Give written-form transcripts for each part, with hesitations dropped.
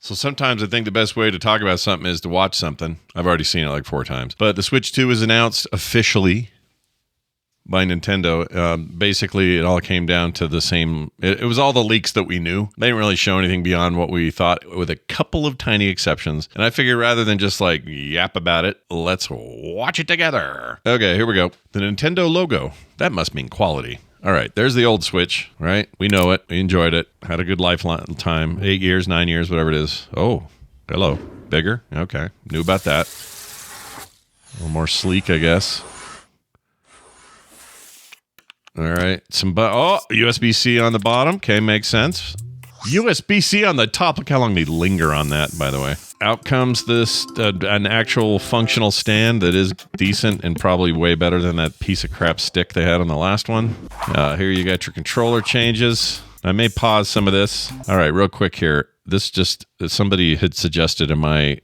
So sometimes I think the best way to talk about something is to watch something. I've already seen it like 4 times. But the Switch 2 was announced officially by Nintendo. Basically, it all came down to the same. It was all the leaks that we knew. They didn't really show anything beyond what we thought, with a couple of tiny exceptions. And I figured rather than just like yap about it, let's watch it together. Okay, here we go. The Nintendo logo. That must mean quality. All right, there's the old Switch, right? We know it. We enjoyed it. Had a good lifetime. 8 years, 9 years, whatever it is. Oh, hello. Bigger? Okay. Knew about that. A little more sleek, I guess. All right. USB-C on the bottom. Okay, makes sense. USB-C on the top. Look how long they linger on that, by the way. Out comes this, an actual functional stand that is decent and probably way better than that piece of crap stick they had on the last one. Here you got your controller changes. I may pause some of this. All right, real quick here. This just, somebody had suggested in my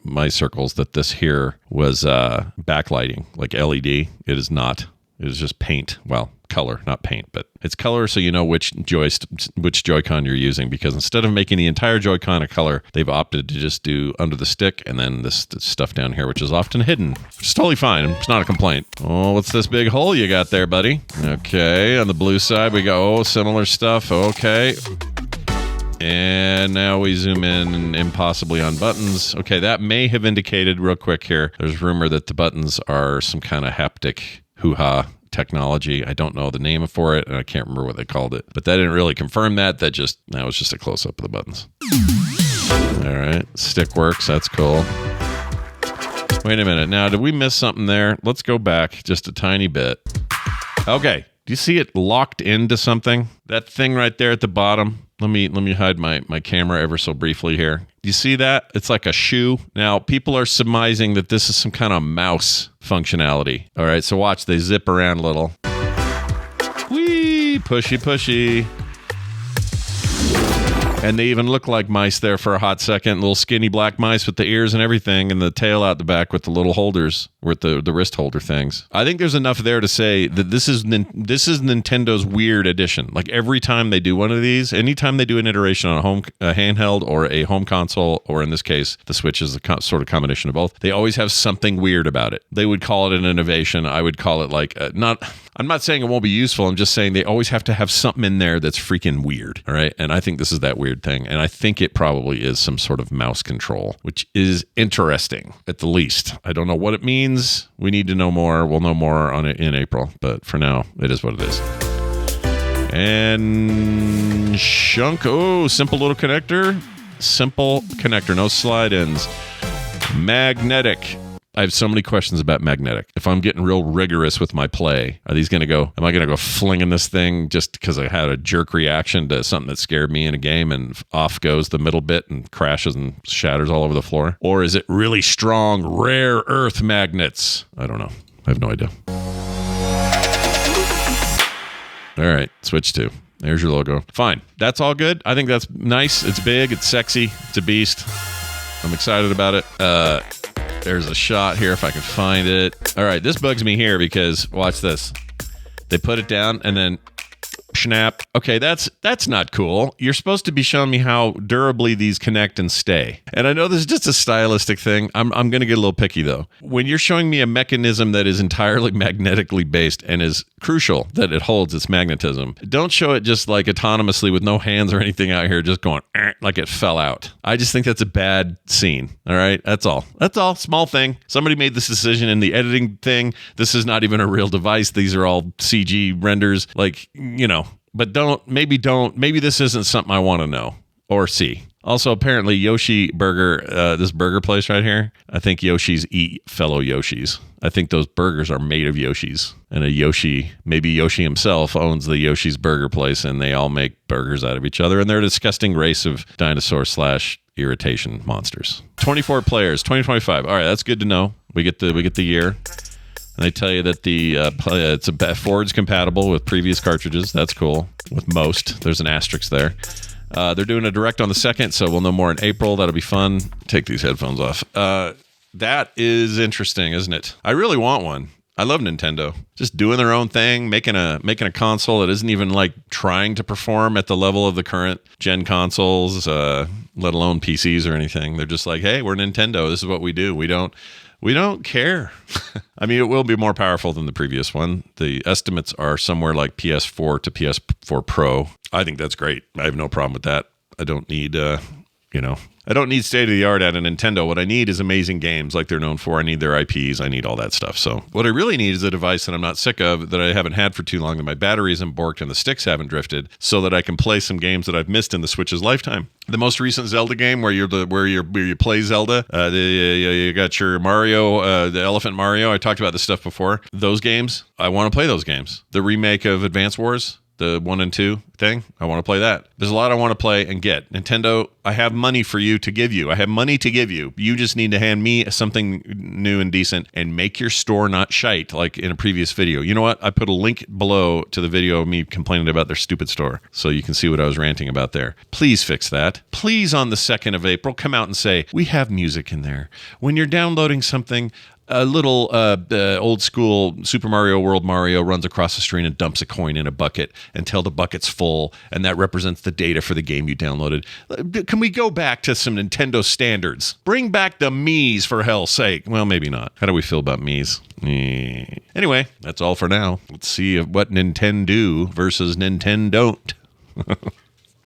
my circles that this here was backlighting, like LED. It is not. It is just paint. Well, color, not paint, but it's color so you know which Joy-Con you're using, because instead of making the entire Joy-Con a color, they've opted to just do under the stick and then this stuff down here, which is often hidden. It's totally fine. It's not a complaint. Oh, what's this big hole you got there, buddy? Okay, on the blue side, we go, similar stuff. Okay. And now we zoom in impossibly on buttons. Okay, that may have indicated, real quick here, there's rumor that the buttons are some kind of haptic hoo-ha technology. I don't know the name for it, and I can't remember what they called it. But that didn't really confirm that. That was just a close-up of the buttons. All right, stick works. That's cool. Wait a minute. Now, did we miss something there? Let's go back just a tiny bit. Okay. Do you see it locked into something? That thing right there at the bottom. Let me hide my camera ever so briefly here. Do you see that? It's like a shoe. Now, people are surmising that this is some kind of mouse functionality. All right, so watch. They zip around a little. Whee! Pushy, pushy. And they even look like mice there for a hot second. Little skinny black mice with the ears and everything, and the tail out the back with the little holders, with the wrist holder things. I think there's enough there to say that this is Nintendo's weird edition. Like every time they do one of these, anytime they do an iteration on a handheld or a home console, or in this case, the Switch is a sort of combination of both, they always have something weird about it. They would call it an innovation. I would call it like I'm not saying it won't be useful. I'm just saying they always have to have something in there that's freaking weird. All right. And I think this is that weird thing. And I think it probably is some sort of mouse control, which is interesting at the least. I don't know what it means. We need to know more. We'll know more on it in April. But for now, it is what it is. And shunk. Oh, simple little connector. Simple connector. No slide ins. Magnetic. I have so many questions about magnetic. If I'm getting real rigorous with my play, am I going to go flinging this thing just because I had a jerk reaction to something that scared me in a game, and off goes the middle bit and crashes and shatters all over the floor? Or is it really strong, rare earth magnets? I don't know. I have no idea. All right, Switch 2. There's your logo. Fine. That's all good. I think that's nice. It's big. It's sexy. It's a beast. I'm excited about it. There's a shot here if I can find it. All right, this bugs me here because watch this. They put it down and then snap. Okay, that's not cool. You're supposed to be showing me how durably these connect and stay. And I know this is just a stylistic thing. I'm going to get a little picky though. When you're showing me a mechanism that is entirely magnetically based and is crucial that it holds its magnetism, don't show it just like autonomously with no hands or anything out here just going like it fell out. I just think that's a bad scene. All right, that's all. Small thing. Somebody made this decision in the editing thing. This is not even a real device. These are all CG renders. Like, you know. But maybe this isn't something I want to know or see. Also, apparently, Yoshi Burger, this burger place right here, I think Yoshis eat fellow Yoshis. I think those burgers are made of Yoshis. And maybe Yoshi himself owns the Yoshi's Burger place, and they all make burgers out of each other. And they're a disgusting race of dinosaur / irritation monsters. 24 players, 2025. All right, that's good to know. We get the year. And they tell you that it's forwards compatible with previous cartridges. That's cool. With most. There's an asterisk there. They're doing a direct on the 2nd, so we'll know more in April. That'll be fun. Take these headphones off. That is interesting, isn't it? I really want one. I love Nintendo. Just doing their own thing, making a console that isn't even like trying to perform at the level of the current gen consoles, let alone PCs or anything. They're just like, hey, we're Nintendo. This is what we do. We don't care. I mean, it will be more powerful than the previous one. The estimates are somewhere like PS4 to PS4 Pro. I think that's great. I have no problem with that. I don't need, I don't need state-of-the-art at a Nintendo. What I need is amazing games like they're known for. I need their IPs. I need all that stuff. So what I really need is a device that I'm not sick of, that I haven't had for too long, that my battery isn't borked and the sticks haven't drifted, so that I can play some games that I've missed in the Switch's lifetime. The most recent Zelda game where you play Zelda, you got your Mario, the Elephant Mario. I talked about this stuff before. Those games, I want to play those games. The remake of Advance Wars, the 1 and 2 thing, I want to play that. There's a lot I want to play and get. Nintendo, I have money for you to give you. I have money to give you. You just need to hand me something new and decent and make your store not shite, like in a previous video. You know what? I put a link below to the video of me complaining about their stupid store, so you can see what I was ranting about there. Please fix that. Please, on the 2nd of April, come out and say, we have music in there. When you're downloading something, a little old school Super Mario World Mario runs across the screen and dumps a coin in a bucket until the bucket's full, and that represents the data for the game you downloaded. Can we go back to some Nintendo standards? Bring back the Mii's, for hell's sake. Well, maybe not. How do we feel about Mii's? Anyway, that's all for now. Let's see what Nintend-Do versus Nintend-Don't.